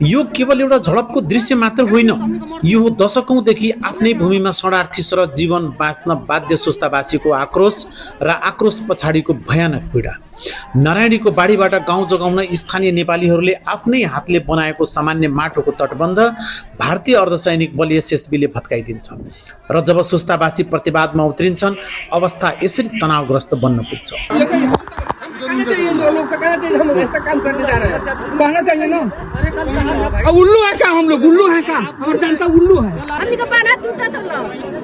यो केवल एउटा झलकको दृश्य मात्र होइन, यो दशकौंदेखि आफ्नै भूमिमा शरणार्थी सरह जीवन बाँच्न बाध्य सुस्तावासीको आक्रोश र आक्रोश पछाडिको भयानक पीडा। नारायणीको बाढीबाट गाउँ जगाउन स्थानीय नेपालीहरूले आफ्नै हातले बनाएको सामान्य माटोको तटबन्ध भारतीय अर्धसैनिक बल एसएसबीले भत्काइदिन्छ र जब सुस्तावासी प्रतिवादमा उत्रिन्छन्, अवस्था यसरी तनावग्रस्त बन्न पुग्छ। चाहिए लोग से कहना चाहिए, हम ऐसा काम करने जा रहे हैं, कहना चाहिए ना। उल्लू है क्या? हम लोग उल्लू है क्या? हमारी जनता उल्लू है। हमनी के बाधा टूटा तो लो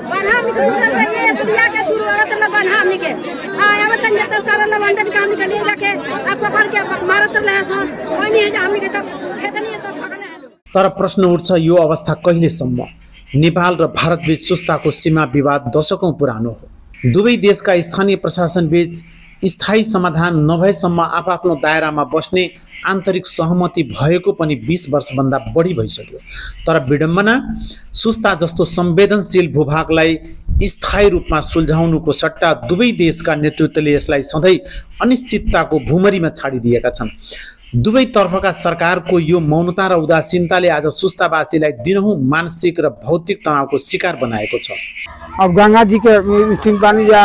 बाधा हमनी के टूटा रही है, दुनिया के दूर औरत ला बाधा हमनी के आया तन जत सारा लवंडन काम के लिए जाके आप पकड़ के मारत रहे सन, कोई नहीं है हमनी के तो खेतनी तो पकड़े है। तर प्रश्न उठ्छ, यो अवस्था कहिलेसम्म? नेपाल र भारतबीच सुस्ताको सीमा विवाद दशकौं पुरानो हो। दुवै देशका स्थानीय प्रशासन बीच स्थायी समाधान नभएसम्म आफआफ्नो दायरामा बस्ने आन्तरिक सहमति भएको पनि 20 वर्षभन्दा बढी भइसक्यो। तर विडम्बना, सुस्ता जस्तो संवेदनशील भूभागलाई स्थायी रूपमा सुल्झाउनुको सट्टा दुवै देशका नेतृत्वले यसलाई सधैँ अनिश्चितताको भूमरीमा छाडिदिएका छन्। दुवै तर्फका सरकारको यो मौनता र उदासीनताले आज सुस्तावासीलाई दिनहुँ मानसिक र भौतिक तनावको शिकार बनाएको छ। अब गंगा जी के सिंह पानी जा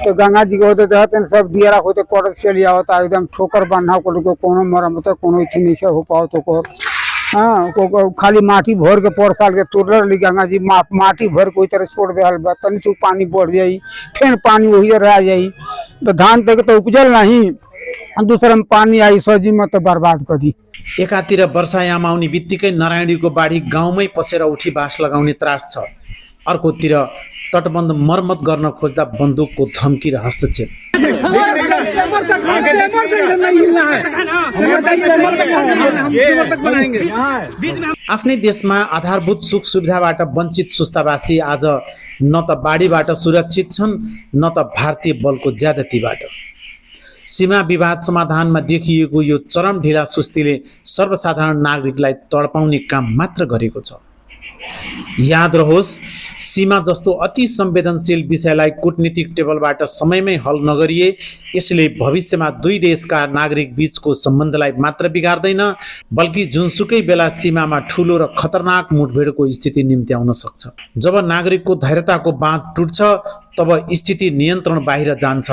तो गंगा जी के होते रहते सब दियरा होते कोट चली होता एकदम ठोकर बन्हा को कोनो मरम्मत कोनो इथी नहीं हो पाओ तो को हाँ को खाली माटी भर के पर साल के तुरल ली गंगा जी माटी भर कोई तरह छोड़ दे हल तनी चू पानी बढ़ जाई, फिर पानी वही रह जाई तो धान पे तो उपजल नहीं, दूसरा में पानी आई सब्जी में तो बर्बाद कर दी। एकातिर वर्षायाम आउने बित्तिकै नारायणीको बाढी गाउँमै पसेर उठी बास लगाउने त्रास छ, अर्कोतिर तटबन्ध मर्मत गर्न खोज्दा बन्दुकको धम्की र हस्तक्षेप। आफ्नै देशमा आधारभूत सुख सुविधाबाट वञ्चित सुस्तावासी आज न त बाढीबाट सुरक्षित छन् न त भारतीय बलको ज्यादतीबाट। सीमा विवाद समाधानमा देखिएको यो चरम ढिला सुस्तीले सर्वसाधारण नागरिकलाई तडपाउने काम मात्र गरेको छ। याद रहोस्, सीमा जस्तो अति संवेदनशील विषयलाई कूटनीतिक टेबलबाट समयमै हल नगरिए यसले भविष्यमा दुई देशका नागरिक बीचको सम्बन्धलाई मात्र बिगार्दैन, बल्कि जुनसुकै बेला सीमामा ठूलो र खतरनाक मुठभेडको स्थिति निम्ति आउन सक्छ। जब नागरिकको धैर्यताको बाँध टुट्छ तब स्थिति नियन्त्रण बाहिर जान्छ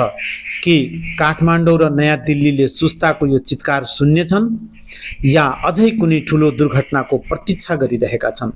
कि काठमाडौँ र नयाँ दिल्लीले सुस्ताको यो चित्कार सुन्नेछन् या अझै कुनै ठूलो दुर्घटनाको प्रतीक्षा गरिरहेका छन्।